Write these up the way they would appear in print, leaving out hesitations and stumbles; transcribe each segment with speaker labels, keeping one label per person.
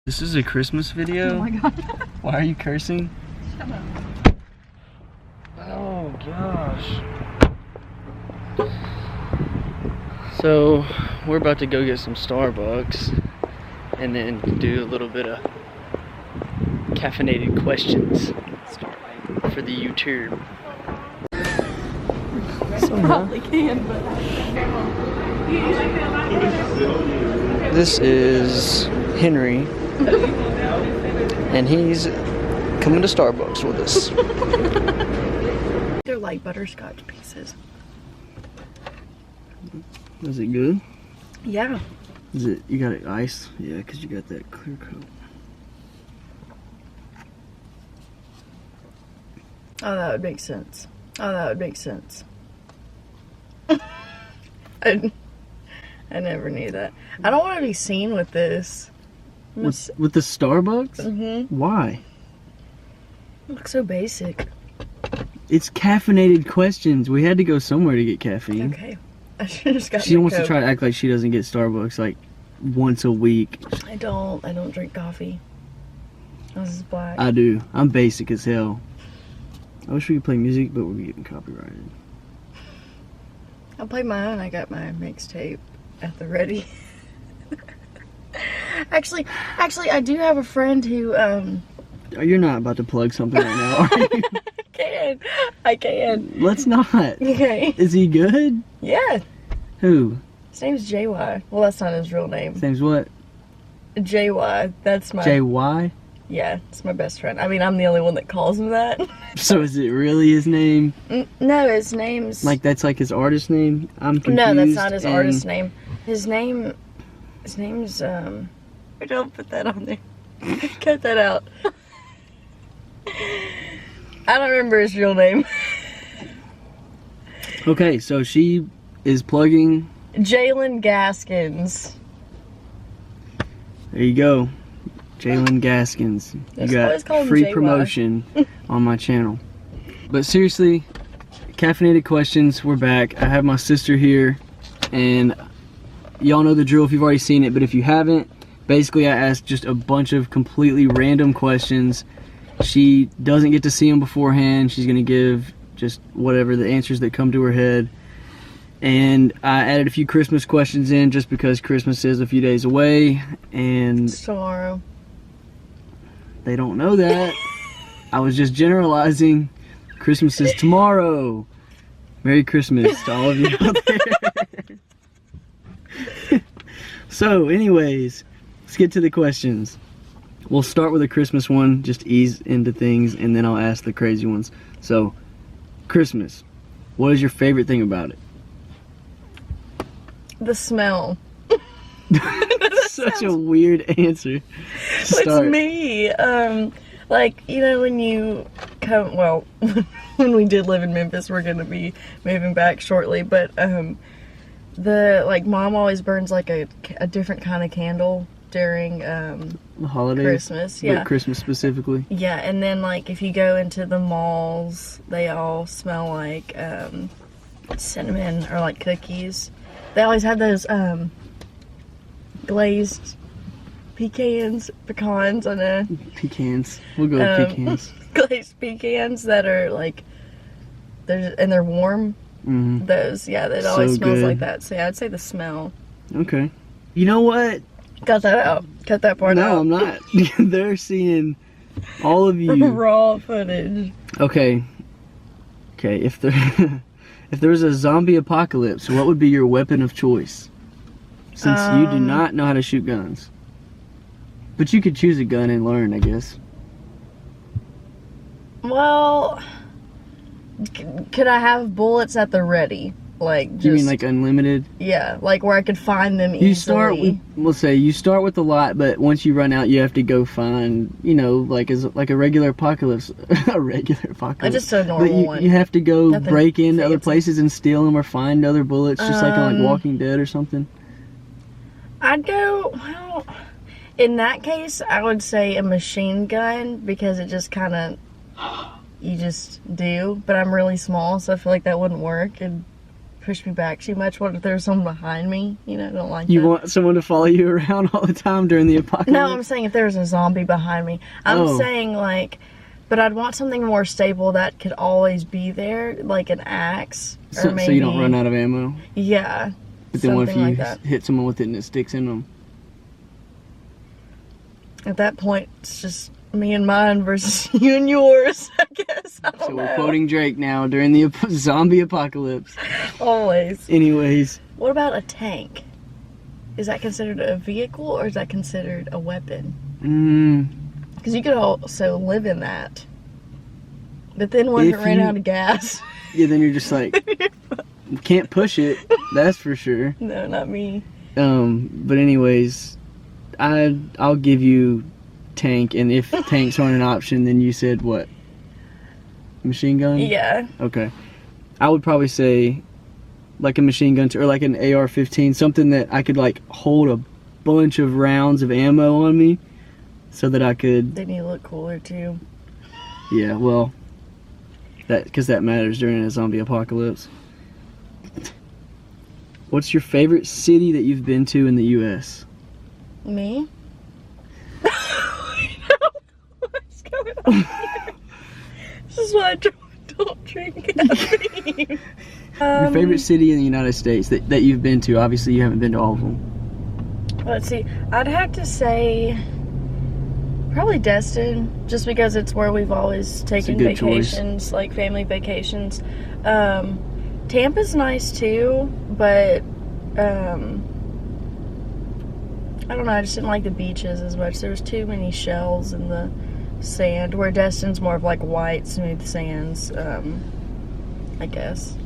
Speaker 1: This is a Christmas video?
Speaker 2: Oh my god.
Speaker 1: Why are you cursing?
Speaker 2: Shut up.
Speaker 1: Oh gosh. So we're about to go get some Starbucks and then do a little bit of caffeinated questions for the YouTube.
Speaker 2: Probably can, but
Speaker 1: This is Henry, and he's coming to Starbucks with us.
Speaker 2: they're like butterscotch pieces.
Speaker 1: Is it good?
Speaker 2: Yeah.
Speaker 1: Is it, you got it iced? Yeah, because you got that clear coat.
Speaker 2: Oh, that would make sense. Oh, that would make sense. I never knew that. I don't want to be seen with this.
Speaker 1: With the Starbucks?
Speaker 2: Mm-hmm.
Speaker 1: Why?
Speaker 2: It looks so basic.
Speaker 1: It's caffeinated questions. We had to go somewhere to get caffeine.
Speaker 2: Okay. I should have just got
Speaker 1: She
Speaker 2: my
Speaker 1: wants to
Speaker 2: Coke.
Speaker 1: try to act like she doesn't get Starbucks like once a week.
Speaker 2: I don't drink coffee. This is black.
Speaker 1: I do. I'm basic as hell. I wish we could play music, but we're getting copyrighted.
Speaker 2: I'll play my own. I got my mixtape at the ready. Actually, I do have a friend who,
Speaker 1: You're not about to plug something right now, are you?
Speaker 2: I can.
Speaker 1: Let's not.
Speaker 2: Okay.
Speaker 1: Is he good?
Speaker 2: Yeah.
Speaker 1: Who?
Speaker 2: His name's JY. Well, that's not his real name.
Speaker 1: His name's what?
Speaker 2: JY. That's my...
Speaker 1: JY?
Speaker 2: Yeah, it's my best friend. I mean, I'm the only one that calls him that.
Speaker 1: So is it really his name?
Speaker 2: No, his name's...
Speaker 1: Like that's like his artist name? I'm confused.
Speaker 2: No, that's not his artist name. His name's, don't put that on there. Cut that out. I don't remember his real name.
Speaker 1: Okay, so she is plugging.
Speaker 2: Jalen Gaskins.
Speaker 1: There you go. Jalen Gaskins. You
Speaker 2: Let's always call
Speaker 1: got
Speaker 2: him
Speaker 1: free
Speaker 2: JY.
Speaker 1: promotion on my channel. But seriously, Caffeinated Questions, we're back. I have my sister here, and y'all know the drill if you've already seen it, but if you haven't, basically I asked just a bunch of completely random questions. She doesn't get to see them beforehand. She's gonna give just whatever the answers that come to her head. And I added a few Christmas questions in just because Christmas is a few days away, and
Speaker 2: It's tomorrow.
Speaker 1: they don't know that. I was just generalizing. Christmas is tomorrow. Merry Christmas to all of you out there. So anyways, let's get to the questions. We'll start with a Christmas one, just ease into things, and then I'll ask the crazy ones. So, Christmas. What is your favorite thing about it?
Speaker 2: The smell.
Speaker 1: Such a weird answer.
Speaker 2: It's me. Like, you know, when you come, well, when we did live in Memphis, we're gonna be moving back shortly, but mom always burns like a different kind of candle during
Speaker 1: The holidays?
Speaker 2: Christmas. Yeah.
Speaker 1: But Christmas specifically?
Speaker 2: Yeah, and then like if you go into the malls, they all smell like cinnamon or like cookies. They always have those glazed pecans on a
Speaker 1: Pecans. We'll go with pecans.
Speaker 2: glazed pecans that are like they're warm.
Speaker 1: Mm-hmm.
Speaker 2: Those, yeah, that always
Speaker 1: So
Speaker 2: smells
Speaker 1: good.
Speaker 2: like that. So yeah, I'd say the smell.
Speaker 1: Okay. You know what?
Speaker 2: Cut that out. Cut that part out.
Speaker 1: No, I'm not. They're seeing all of you.
Speaker 2: Raw footage.
Speaker 1: Okay. Okay, if there was a zombie apocalypse, what would be your weapon of choice? Since you do not know how to shoot guns. But you could choose a gun and learn, I guess.
Speaker 2: Well, could I have bullets at the ready? Like, just,
Speaker 1: You mean like unlimited?
Speaker 2: yeah, like where I could find them easily.
Speaker 1: You start with, we'll say, you start with a lot, but once you run out, you have to go find, you know, like a regular apocalypse. A regular apocalypse.
Speaker 2: Just a normal
Speaker 1: But you,
Speaker 2: one.
Speaker 1: you have to go
Speaker 2: Nothing
Speaker 1: break into other
Speaker 2: fancy.
Speaker 1: places and steal them or find other bullets, just like in like Walking Dead or something.
Speaker 2: I'd go, well, in that case, I would say a machine gun because it just kind of, you just do. But I'm really small, so I feel like that wouldn't work. And push me back too much. What if there's someone behind me? You know, I don't like
Speaker 1: You
Speaker 2: that.
Speaker 1: want someone to follow you around all the time during the apocalypse?
Speaker 2: No, I'm saying if there's a zombie behind me. I'm saying like, but I'd want something more stable that could always be there, like an axe.
Speaker 1: So,
Speaker 2: Or maybe,
Speaker 1: so you don't run out of ammo?
Speaker 2: Yeah.
Speaker 1: But then what if you
Speaker 2: like
Speaker 1: hit someone with it and it sticks in them?
Speaker 2: At that point, it's just me and mine versus you and yours, I guess. I don't
Speaker 1: So
Speaker 2: know.
Speaker 1: we're quoting Drake now during the zombie apocalypse.
Speaker 2: Always.
Speaker 1: Anyways.
Speaker 2: What about a tank? Is that considered a vehicle or is that considered a weapon? Because you could also live in that. But then when it ran out of gas.
Speaker 1: Yeah, then you're just like, can't push it. That's for sure.
Speaker 2: No, not me.
Speaker 1: But anyways, I'll give you tank, and if tanks aren't an option, then you said what? Machine gun?
Speaker 2: Yeah.
Speaker 1: Okay. I would probably say like a machine gun or like an AR-15, something that I could like hold a bunch of rounds of ammo on me so that I could...
Speaker 2: They need to look cooler too.
Speaker 1: Yeah, well, because that matters during a zombie apocalypse. What's your favorite city that you've been to in the U.S.?
Speaker 2: Me? What's going on here? This is why I don't drink caffeine.
Speaker 1: Your favorite city in the United States that you've been to? Obviously, you haven't been to all of them.
Speaker 2: Let's see. I'd have to say probably Destin, just because it's where we've always taken vacations, choice. Like family vacations. Tampa's nice too, but I don't know. I just didn't like the beaches as much. There was too many shells in the sand. Where Destin's more of like white, smooth sands. I guess.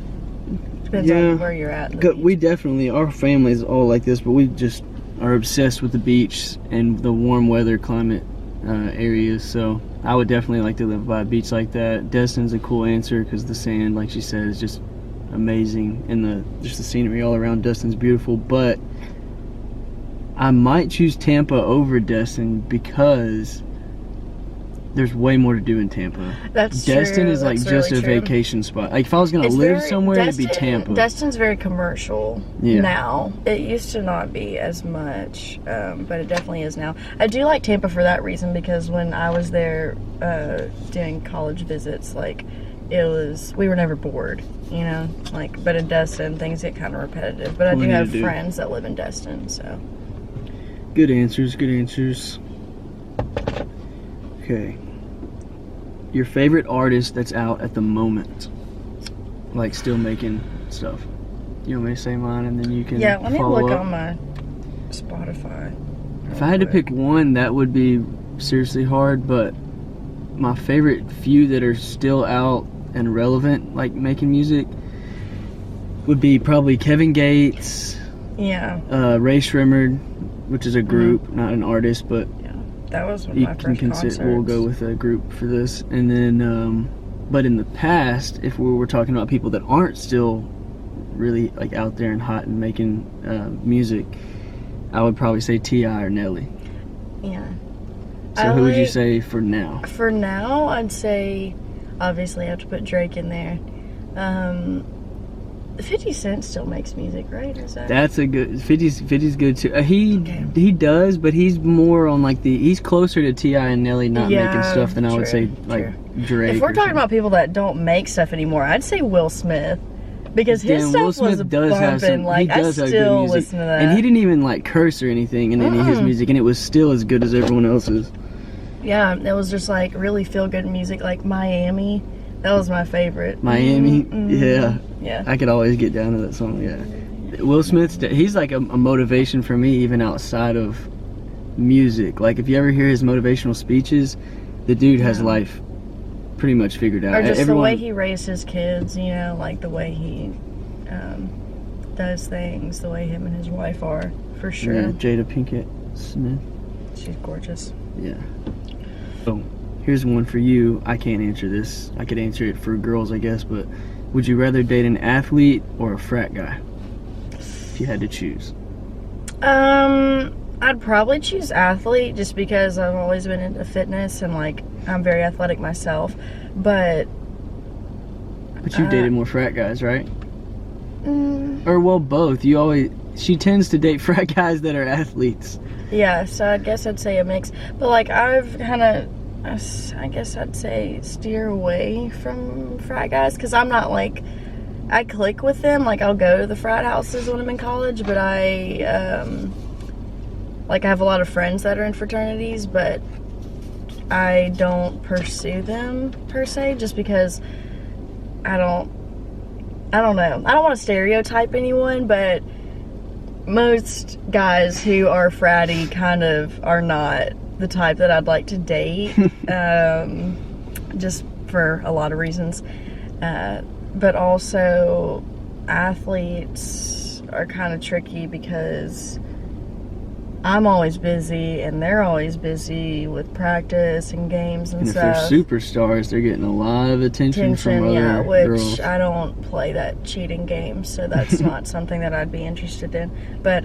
Speaker 2: Depends on where you're at.
Speaker 1: We definitely, our family's all like this, but we just are obsessed with the beach and the warm weather climate areas. So I would definitely like to live by a beach like that. Destin's a cool answer because the sand, like she said, is just amazing, and just the scenery all around Destin's beautiful. But I might choose Tampa over Destin because there's way more to do in Tampa.
Speaker 2: That's
Speaker 1: Destin
Speaker 2: true.
Speaker 1: is like just a vacation spot. Like if I was gonna live somewhere, it'd be Tampa.
Speaker 2: Destin's very commercial now. It used to not be as much, but it definitely is now. I do like Tampa for that reason because when I was there doing college visits, like we were never bored, you know. Like, but in Destin, things get kind of repetitive. But I do have friends that live in Destin, so.
Speaker 1: Good answers. Good answers. Okay. Your favorite artist that's out at the moment, like still making stuff. You want me to say mine and then you can
Speaker 2: let me look
Speaker 1: up?
Speaker 2: on my Spotify.
Speaker 1: If I had to pick one, that would be seriously hard, but my favorite few that are still out and relevant, like making music, would be probably Kevin Gates, Ray Shremmerd, which is a group, not an artist, but
Speaker 2: that was one of my first concerts.
Speaker 1: We'll go with a group for this. And then, but in the past, if we were talking about people that aren't still really like out there and hot and making music, I would probably say T.I. or Nelly. Yeah. So who would you say for now? For now, I'd say, obviously I have to put Drake in there. 50 Cent still makes music, right? That's a good. 50's good too. He does, but he's more on like he's closer to T.I. and Nelly not making stuff than I would say like Drake. If we're talking about people that don't make stuff anymore, I'd say Will Smith. Because his stuff was bumping, like I still listen to that. And he didn't even like curse or anything in any of his music, and it was still as good as everyone else's. Yeah, it was just like really feel good music, like Miami. That was my favorite. Miami, yeah. I could always get down to that song. Yeah, Will Smith's he's like a motivation for me even outside of music. Like if you ever hear his motivational speeches, the dude has life pretty much figured out. Or just the way he raised his kids, you know, like the way he does things, the way him and his wife are, for sure. Yeah, Jada Pinkett Smith. She's gorgeous. Yeah. So, here's one for you. I can't answer this. I could answer it for girls, I guess, but would you rather date an athlete or a frat guy? If you had to choose. I'd probably choose athlete just because I've always been into fitness and like I'm very athletic myself, but you've dated more frat guys, right? Or, well, both. She tends to date frat guys that are athletes.
Speaker 2: Yeah, so I guess I'd say a mix. But, like, I've kind of, I guess I'd say steer away from frat guys. Because I'm not, like, I click with them. Like, I'll go to the frat houses when I'm in college. But I have a lot of friends that are in fraternities. But I don't pursue them, per se. Just because I don't know. I don't want to stereotype anyone, but most guys who are fratty kind of are not the type that I'd like to date, just for a lot of reasons. But also, athletes are kind of tricky because I'm always busy and they're always busy with practice and games and stuff.
Speaker 1: If they're superstars, they're getting a lot of attention from other girls.
Speaker 2: Which I don't play that cheating game, so that's not something that I'd be interested in. But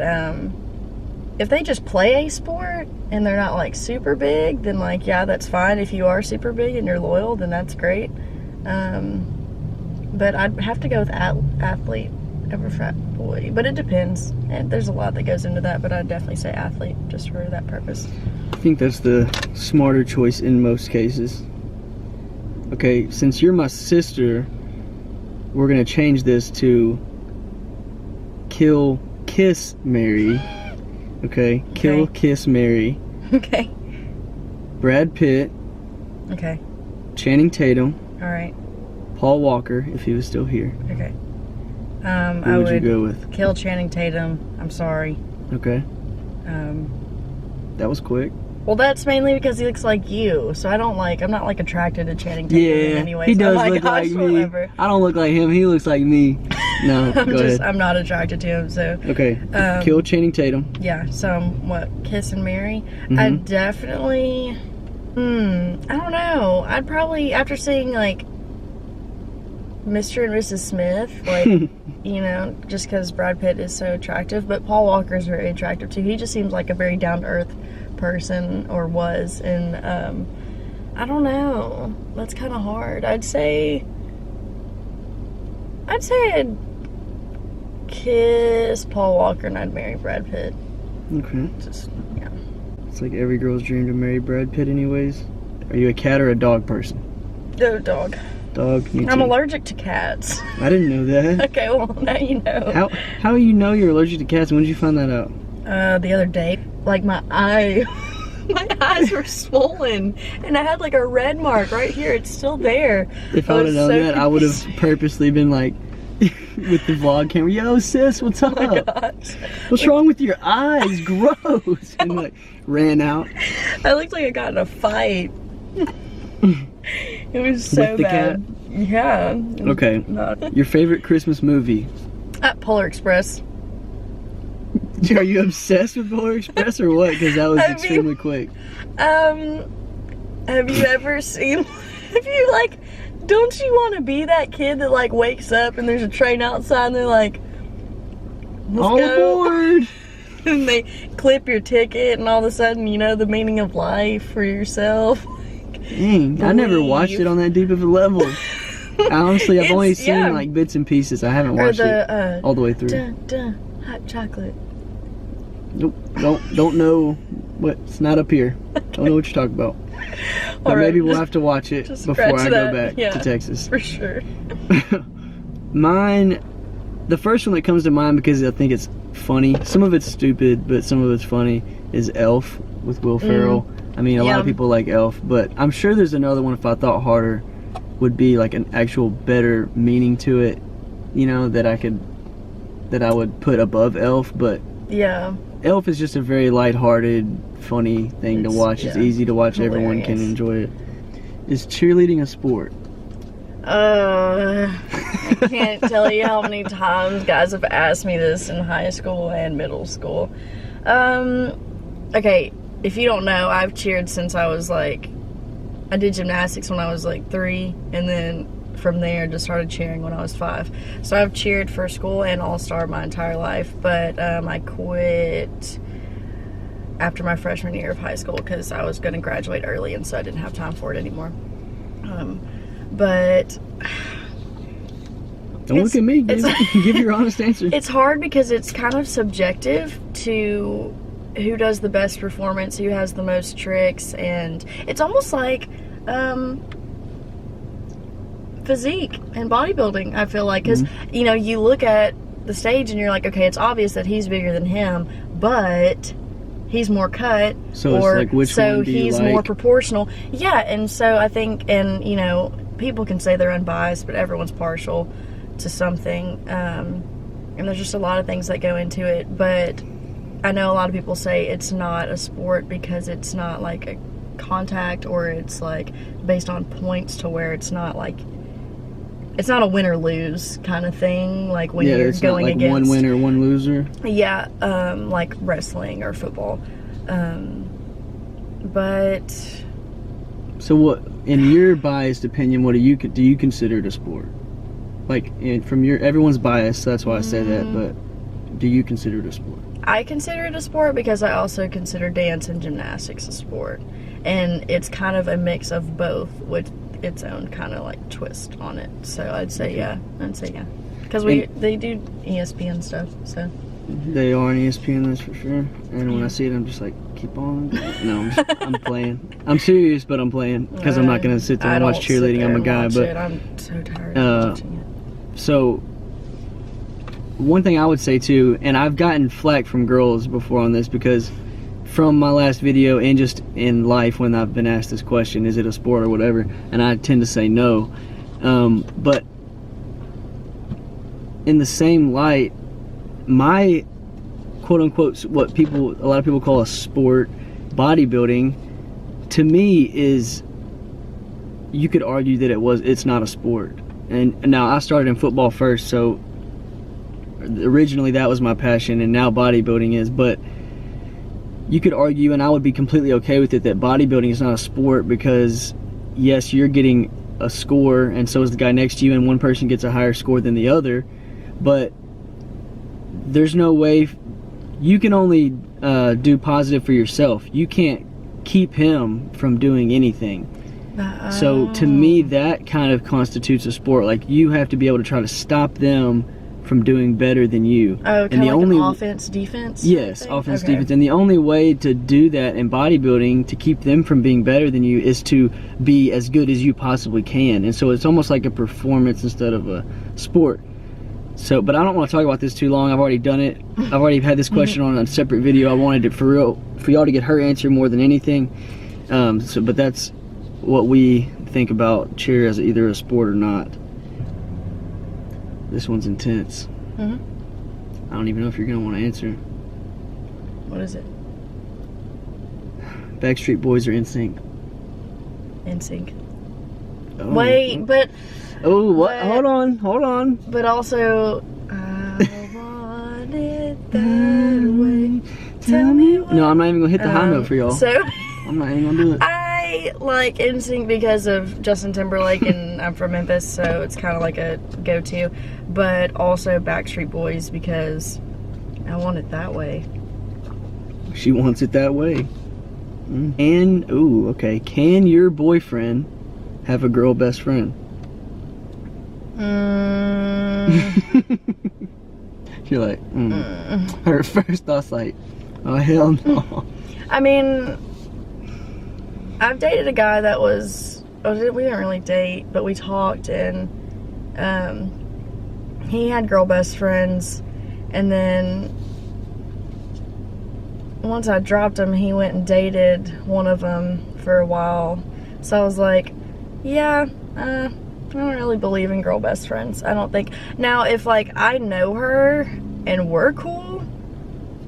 Speaker 2: if they just play a sport and they're not like super big, then like, yeah, that's fine. If you are super big and you're loyal, then that's great. But I'd have to go with athlete over frat boy, but it depends, and there's a lot that goes into that, but I'd definitely say athlete just for that purpose.
Speaker 1: I think that's the smarter choice in most cases. Okay, since you're my sister, we're gonna change this to kill, kiss, marry. Okay, kill, kiss, marry.
Speaker 2: Okay.
Speaker 1: Brad Pitt.
Speaker 2: Okay.
Speaker 1: Channing Tatum.
Speaker 2: All right.
Speaker 1: Paul Walker, if he was still here.
Speaker 2: Okay.
Speaker 1: Who would you go with?
Speaker 2: Kill Channing Tatum. I'm sorry.
Speaker 1: Okay. That was quick.
Speaker 2: Well, that's mainly because he looks like you, so I'm not like attracted to Channing Tatum in any way.
Speaker 1: He
Speaker 2: so
Speaker 1: does look like me.
Speaker 2: Whatever.
Speaker 1: I don't look like him. He looks like me. No, go ahead.
Speaker 2: I'm not attracted to him, so.
Speaker 1: Okay. Kill Channing Tatum.
Speaker 2: Yeah. So what? Kiss and marry. I definitely. I don't know. I'd probably, after seeing like Mr. and Mrs. Smith, like, you know, just because Brad Pitt is so attractive, but Paul Walker is very attractive too. He just seems like a very down-to-earth person, or was, and I don't know. That's kind of hard. I'd say I'd kiss Paul Walker and I'd marry Brad Pitt.
Speaker 1: Okay.
Speaker 2: Just, yeah.
Speaker 1: It's like every girl's dream to marry Brad Pitt anyways. Are you a cat or a dog person?
Speaker 2: No, dog.
Speaker 1: Dog, me too.
Speaker 2: I'm allergic to cats.
Speaker 1: I didn't know that.
Speaker 2: Okay, well, now you know.
Speaker 1: How you know you're allergic to cats? When did you find that out?
Speaker 2: The other day. Like, my eyes were swollen, and I had like a red mark right here. It's still there.
Speaker 1: If I would have known that, I would have purposely been like, with the vlog camera, yo sis, what's up?
Speaker 2: Oh my gosh.
Speaker 1: What's wrong with your eyes? Gross. And like ran out.
Speaker 2: I looked like I got in a fight. It was so
Speaker 1: with the
Speaker 2: bad. Cat? Yeah.
Speaker 1: Okay. Your favorite Christmas movie?
Speaker 2: Polar Express.
Speaker 1: Are you obsessed with Polar Express or what? Because that was extremely quick.
Speaker 2: Have you ever seen? Have you like? Don't you want to be that kid that like wakes up and there's a train outside and they're like, let's
Speaker 1: all
Speaker 2: go.
Speaker 1: aboard.
Speaker 2: And they clip your ticket and all of a sudden you know the meaning of life for yourself.
Speaker 1: Dang, I never watched it on that deep of a level. Honestly, I've only seen like bits and pieces. I haven't watched it all the way through.
Speaker 2: Hot chocolate.
Speaker 1: Nope, don't know what's not up here. Don't know what you're talking about. But maybe we'll have to watch it before I go back to Texas.
Speaker 2: For sure.
Speaker 1: Mine, the first one that comes to mind because I think it's funny. Some of it's stupid, but some of it's funny. Is Elf with Will Ferrell. I mean, a lot of people like Elf, but I'm sure there's another one if I thought harder would be like an actual better meaning to it, you know, that I would put above Elf, but
Speaker 2: yeah.
Speaker 1: Elf is just a very lighthearted, funny thing to watch. It's easy to watch. Hilarious. Everyone can enjoy it. Is cheerleading a sport?
Speaker 2: I can't tell you how many times guys have asked me this in high school and middle school. Okay, if you don't know, I've cheered since I was like, I did gymnastics when I was like 3, and then from there just started cheering when I was 5. So I've cheered for school and all-star my entire life, but I quit after my freshman year of high school because I was going to graduate early, and so I didn't have time for it anymore. But
Speaker 1: Don't look at me. Give your honest answer.
Speaker 2: It's hard because it's kind of subjective to who does the best performance, who has the most tricks, and it's almost like physique and bodybuilding, I feel like, because you know, you look at the stage and you're like, okay, it's obvious that he's bigger than him, but he's more cut,
Speaker 1: so it's like, which one do you
Speaker 2: he's
Speaker 1: like?
Speaker 2: more proportional. Yeah, and so I think, and you know, people can say they're unbiased, but everyone's partial to something, and there's just a lot of things that go into it. But I know a lot of people say it's not a sport because it's not like a contact, or it's like based on points, to where it's not like, it's not a win or lose kind of thing, like when you're
Speaker 1: it's
Speaker 2: going
Speaker 1: not like
Speaker 2: against
Speaker 1: one winner, one loser.
Speaker 2: Yeah, like wrestling or football. But
Speaker 1: so what, in your biased opinion, what do you consider it a sport? Like, from your, everyone's biased, so that's why I say that, but do you consider it a sport?
Speaker 2: I consider it a sport because I also consider dance and gymnastics a sport, and it's kind of a mix of both with its own kind of like twist on it. So I'd say yeah, because they do ESPN stuff, so
Speaker 1: they are on ESPN, that's for sure. And when I see it, I'm just like, keep on. No, I'm playing. I'm serious, but I'm playing, because I'm not gonna sit there and watch cheerleading. I'm a guy, but
Speaker 2: I'm so tired of watching it.
Speaker 1: So one thing I would say too, and I've gotten flack from girls before on this, because from my last video and just in life when I've been asked this question, is it a sport or whatever, and I tend to say no, but in the same light, my quote-unquote, what a lot of people call a sport, bodybuilding, to me is, you could argue that it's not a sport. And now I started in football first, so originally that was my passion, and now bodybuilding is, but you could argue, and I would be completely okay with it, that bodybuilding is not a sport, because yes, you're getting a score, and so is the guy next to you, and one person gets a higher score than the other, but there's no way, you can only do positive for yourself. You can't keep him from doing anything. So to me, that kind of constitutes a sport. Like, you have to be able to try to stop them from doing better than you.
Speaker 2: Oh, kind of like an offense, defense?
Speaker 1: Yes, offense, defense. And the only way to do that in bodybuilding, to keep them from being better than you, is to be as good as you possibly can. And so it's almost like a performance instead of a sport. So, but I don't want to talk about this too long. I've already done it. I've already had this question on a separate video. I wanted it for y'all to get her answer more than anything. But that's what we think about cheer as either a sport or not. This one's intense. I don't even know if you're gonna want to answer.
Speaker 2: What is it?
Speaker 1: Backstreet Boys or NSYNC?
Speaker 2: NSYNC.
Speaker 1: Oh.
Speaker 2: Wait, but...
Speaker 1: Oh, what? Hold on.
Speaker 2: But also, I want it that way. Tell me what...
Speaker 1: No, I'm not even gonna hit the high note for y'all.
Speaker 2: So...
Speaker 1: I'm not even gonna do it.
Speaker 2: I like NSYNC because of Justin Timberlake, and I'm from Memphis, so it's kind of like a go-to. But also Backstreet Boys because I want it that way.
Speaker 1: She wants it that way. And, ooh, okay. Can your boyfriend have a girl best friend? You're like, Her first thought's like, oh, hell no.
Speaker 2: I mean, I've dated a guy that was, we didn't really date, but we talked, and he had girl best friends, and then once I dropped him, he went and dated one of them for a while. So I was like, yeah, I don't really believe in girl best friends. I don't think. Now, if like I know her and we're cool,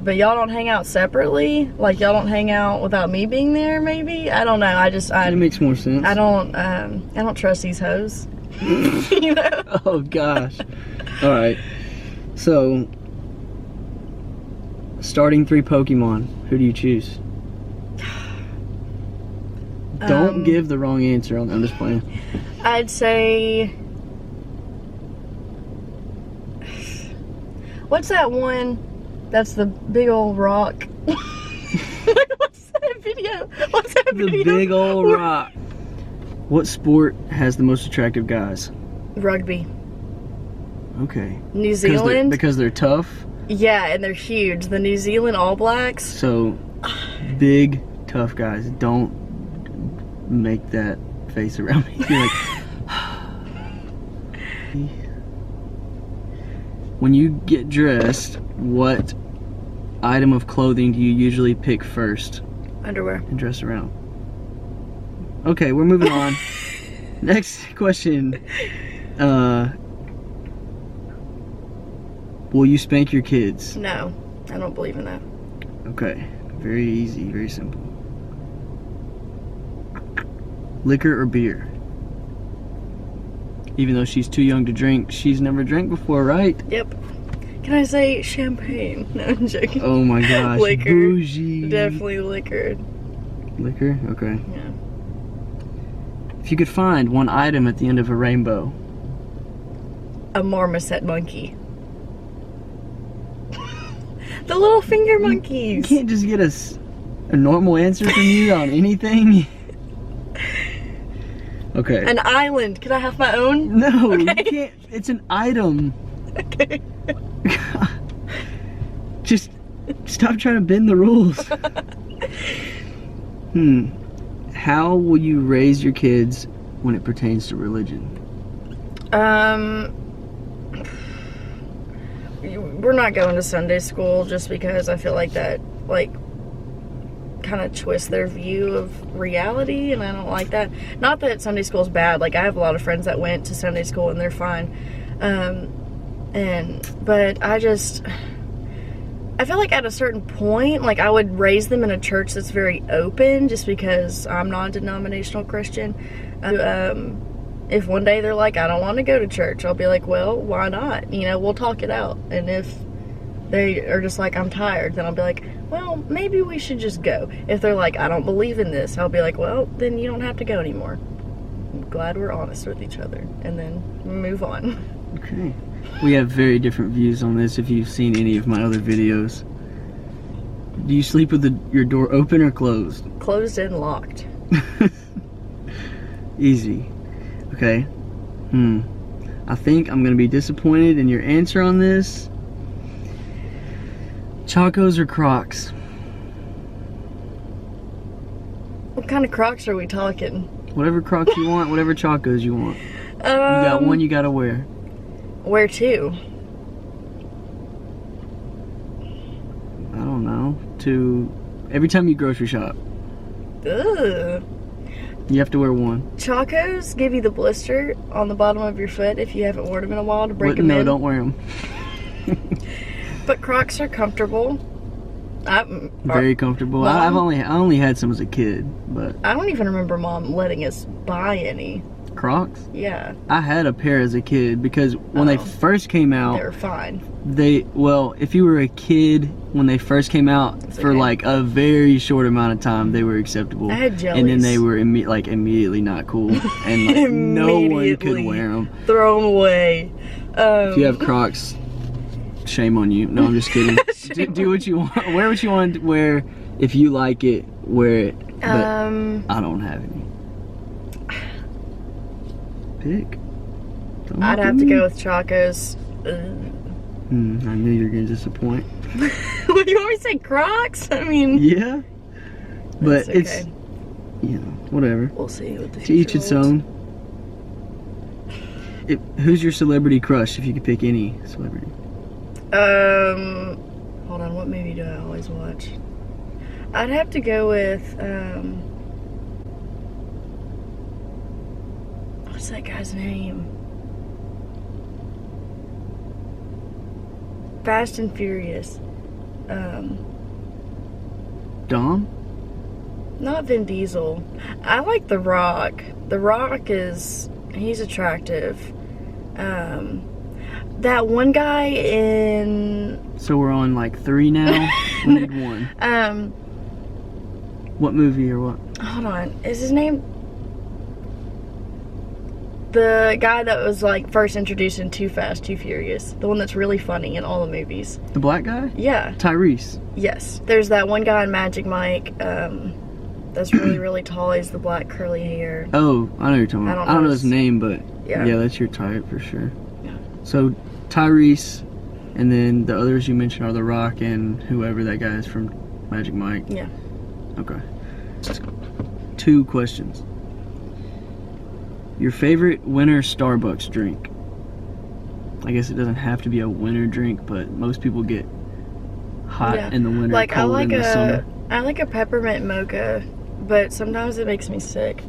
Speaker 2: but y'all don't hang out separately, like y'all don't hang out without me being there, maybe. I don't know.
Speaker 1: It makes more sense.
Speaker 2: I don't trust these hoes. You know?
Speaker 1: Oh gosh. All right. So, starting 3 Pokemon, who do you choose? Don't give the wrong answer. I'm just playing.
Speaker 2: I'd say... What's that one that's the big old rock? What's that video?
Speaker 1: The big old rock. What sport has the most attractive guys?
Speaker 2: Rugby.
Speaker 1: Okay.
Speaker 2: New Zealand.
Speaker 1: Because they're tough?
Speaker 2: Yeah, and they're huge. The New Zealand All Blacks.
Speaker 1: So, big, tough guys. Don't make that face around me. You're like... When you get dressed, what item of clothing do you usually pick first?
Speaker 2: Underwear.
Speaker 1: And dress around. Okay, we're moving on. Next question. Will you spank your kids?
Speaker 2: No, I don't believe in that.
Speaker 1: Okay, very easy, very simple. Liquor or beer? Even though she's too young to drink, she's never drank before, right?
Speaker 2: Yep. Can I say champagne? No, I'm joking.
Speaker 1: Oh my gosh,
Speaker 2: liquor.
Speaker 1: Bougie.
Speaker 2: Definitely liquor.
Speaker 1: Liquor? Okay.
Speaker 2: Yeah.
Speaker 1: If you could find one item at the end of a rainbow.
Speaker 2: A marmoset monkey. The little finger monkeys.
Speaker 1: You can't just get a normal answer from you on anything. Okay.
Speaker 2: An island. Can I have my own?
Speaker 1: No,
Speaker 2: okay.
Speaker 1: You can't. It's an item.
Speaker 2: Okay.
Speaker 1: Just stop trying to bend the rules. How will you raise your kids when it pertains to religion?
Speaker 2: We're not going to Sunday school just because I feel like that, like, kind of twists their view of reality, and I don't like that. Not that Sunday school is bad. Like, I have a lot of friends that went to Sunday school and they're fine. But I feel like at a certain point, like, I would raise them in a church that's very open just because I'm non-denominational Christian. If one day they're like, I don't want to go to church, I'll be like, well, why not? You know, we'll talk it out. And if they are just like, I'm tired, then I'll be like, well, maybe we should just go. If they're like, I don't believe in this, I'll be like, well, then you don't have to go anymore. I'm glad we're honest with each other. And then move on.
Speaker 1: Okay. We have very different views on this if you've seen any of my other videos. Do you sleep with your door open or closed?
Speaker 2: Closed and locked.
Speaker 1: Easy. Okay. I think I'm going to be disappointed in your answer on this. Chacos or Crocs?
Speaker 2: What kind of Crocs are we talking?
Speaker 1: Whatever Crocs you want, whatever Chacos you want. You got one you got to wear.
Speaker 2: Where to?
Speaker 1: I don't know. Every time you grocery shop.
Speaker 2: Ugh.
Speaker 1: You have to wear one.
Speaker 2: Chacos give you the blister on the bottom of your foot if you haven't worn them in a while to break them in.
Speaker 1: No, don't wear them.
Speaker 2: But Crocs are comfortable.
Speaker 1: Very comfortable. I only had some as a kid, but
Speaker 2: I don't even remember Mom letting us buy any.
Speaker 1: Crocs?
Speaker 2: Yeah.
Speaker 1: I had a pair as a kid because when they first came out,
Speaker 2: they were fine.
Speaker 1: If you were a kid when they first came out, for like a very short amount of time, they were acceptable.
Speaker 2: I had jellies.
Speaker 1: And then they were immediately not cool, and like no one could wear them.
Speaker 2: Throw them away.
Speaker 1: If you have Crocs, shame on you. No, I'm just kidding. do what you want. Wear what you want to wear. If you like it, wear it. But I don't have any. Pick.
Speaker 2: I'd have to go with Chacos.
Speaker 1: I knew you were going to disappoint.
Speaker 2: What, you want me to say Crocs? I mean...
Speaker 1: Yeah. But
Speaker 2: okay.
Speaker 1: It's... whatever.
Speaker 2: We'll see what the
Speaker 1: To each its
Speaker 2: holds.
Speaker 1: own. Who's your celebrity crush, if you could pick any celebrity?
Speaker 2: Hold on, what movie do I always watch? I'd have to go with, what's that guy's name? Fast and Furious.
Speaker 1: Dom?
Speaker 2: Not Vin Diesel. I like The Rock. The Rock he's attractive. That one guy in...
Speaker 1: So we're on like 3 now? We need 1. What movie or what?
Speaker 2: Hold on. Is his name... The guy that was like first introduced in Too Fast, Too Furious. The one that's really funny in all the movies.
Speaker 1: The black guy?
Speaker 2: Yeah.
Speaker 1: Tyrese.
Speaker 2: Yes. There's that one guy in Magic Mike that's really, really tall. He's the black curly hair.
Speaker 1: Oh, I know who you're talking about. I don't know his name, but
Speaker 2: yeah,
Speaker 1: that's your type for sure.
Speaker 2: Yeah.
Speaker 1: So, Tyrese, and then the others you mentioned are The Rock and whoever that guy is from Magic Mike.
Speaker 2: Yeah.
Speaker 1: Okay. 2 questions. Your favorite winter Starbucks drink? I guess it doesn't have to be a winter drink, but most people get hot in the winter,
Speaker 2: like
Speaker 1: cold in the summer.
Speaker 2: I like a peppermint mocha, but sometimes it makes me sick.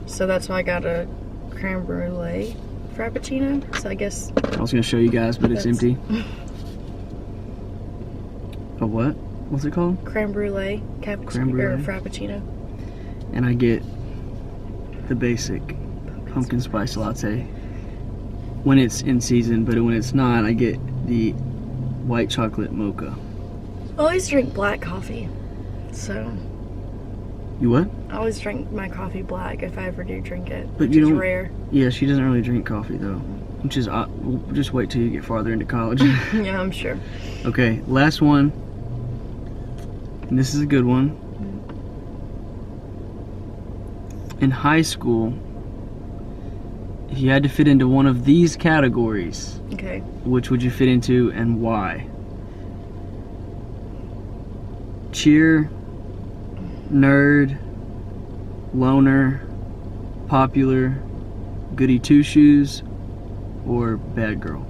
Speaker 2: So that's why I got a creme brulee frappuccino. So I guess
Speaker 1: I was gonna show you guys, but it's empty. A what? What's it called?
Speaker 2: Creme brulee cappuccino or frappuccino.
Speaker 1: And I get the basic pumpkin spice latte when it's in season, but when it's not, I get the white chocolate mocha.
Speaker 2: I always drink black coffee, so.
Speaker 1: You what?
Speaker 2: I always drink my coffee black if I ever do drink it,
Speaker 1: but
Speaker 2: which
Speaker 1: you
Speaker 2: is
Speaker 1: don't,
Speaker 2: rare.
Speaker 1: Yeah, she doesn't really drink coffee though, which is we'll just wait till you get farther into college.
Speaker 2: Yeah, I'm sure.
Speaker 1: Okay, last one. And this is a good one. In high school, if you had to fit into one of these categories,
Speaker 2: okay,
Speaker 1: which would you fit into and why? Cheer, nerd, loner, popular, goody two-shoes, or bad girl?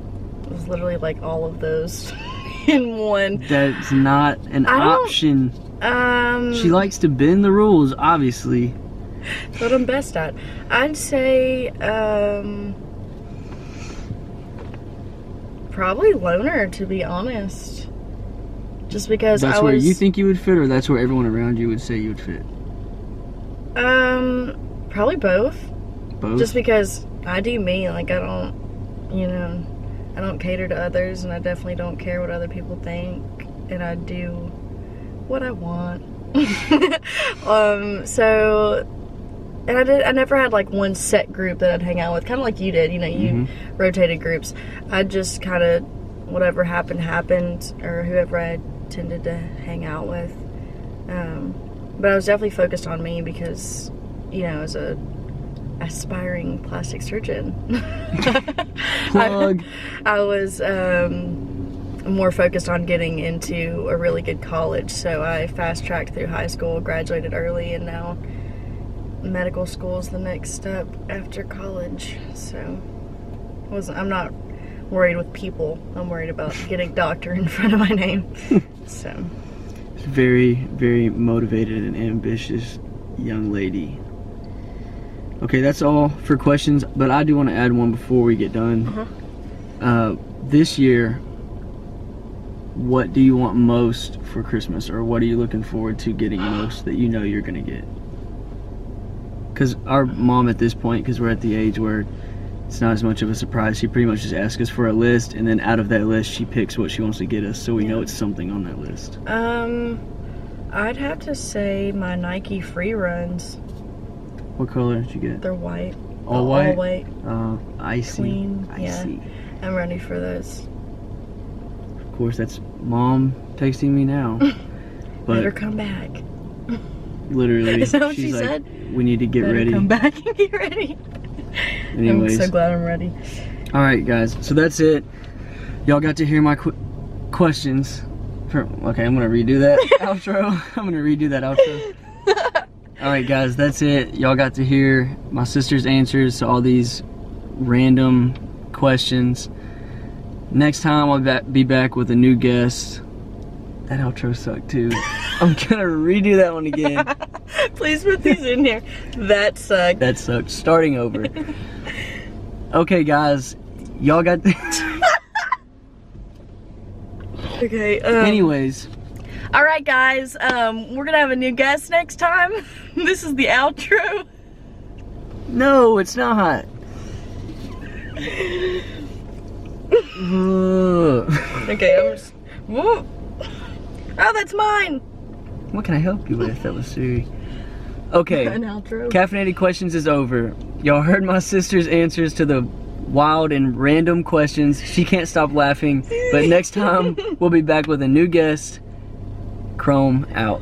Speaker 2: it was literally like all of those in one.
Speaker 1: That's not an option. She likes to bend the rules, obviously.
Speaker 2: That's what I'm best at. I'd say probably loner, to be honest. Just because
Speaker 1: that's where you think you would fit, or that's where everyone around you would say you would fit?
Speaker 2: Probably both.
Speaker 1: Both?
Speaker 2: Just because I do me, like I don't, I don't cater to others, and I definitely don't care what other people think, and I do what I want. So, and I never had like one set group that I'd hang out with, kind of like you did, you rotated groups. I just kind of, whatever happened, or whoever I tended to hang out with. But I was definitely focused on me because, as a aspiring plastic surgeon,
Speaker 1: Plug.
Speaker 2: I was more focused on getting into a really good college. So I fast-tracked through high school, graduated early, and now medical school is the next step after college. So I'm not worried with people. I'm worried about getting doctor in front of my name. So
Speaker 1: very, very motivated and ambitious young lady. Okay, that's all for questions, but I do want to add one before we get done. This year, what do you want most for Christmas, or what are you looking forward to getting most that you know you're gonna get? Because our mom at this point, because we're at the age where it's not as much of a surprise, she pretty much just asks us for a list, and then out of that list she picks what she wants to get us, so we know it's something on that list.
Speaker 2: I'd have to say my Nike free runs.
Speaker 1: What color did you get?
Speaker 2: They're white.
Speaker 1: All white?
Speaker 2: All white.
Speaker 1: Icy.
Speaker 2: Clean.
Speaker 1: Icy.
Speaker 2: Yeah. I'm ready for those.
Speaker 1: Of course, that's Mom texting me now. But
Speaker 2: better come back.
Speaker 1: Literally.
Speaker 2: Is that what she
Speaker 1: she's like,
Speaker 2: said?
Speaker 1: We need to get ready.
Speaker 2: Come back and get ready.
Speaker 1: Anyways.
Speaker 2: I'm so glad I'm ready. Alright,
Speaker 1: guys. So that's it. Y'all got to hear my questions. Okay, I'm going to redo that outro. I'm going to redo that outro. Alright, guys. That's it. Y'all got to hear my sister's answers to all these random questions. Next time I'll be back with a new guest. That outro sucked too. I'm gonna redo that one again.
Speaker 2: Please put these in here. That sucked.
Speaker 1: That sucked. Starting over. Okay, guys. Y'all got
Speaker 2: Okay.
Speaker 1: Anyways.
Speaker 2: Alright, guys. We're gonna have a new guest next time. This is the outro.
Speaker 1: No, it's not.
Speaker 2: Okay, I'm just... Whoa. Oh, that's mine.
Speaker 1: What can I help you with? That was serious. Okay.
Speaker 2: An outro.
Speaker 1: Caffeinated Questions is over. Y'all heard my sister's answers to the wild and random questions. She can't stop laughing. But next time, we'll be back with a new guest. Chrome out.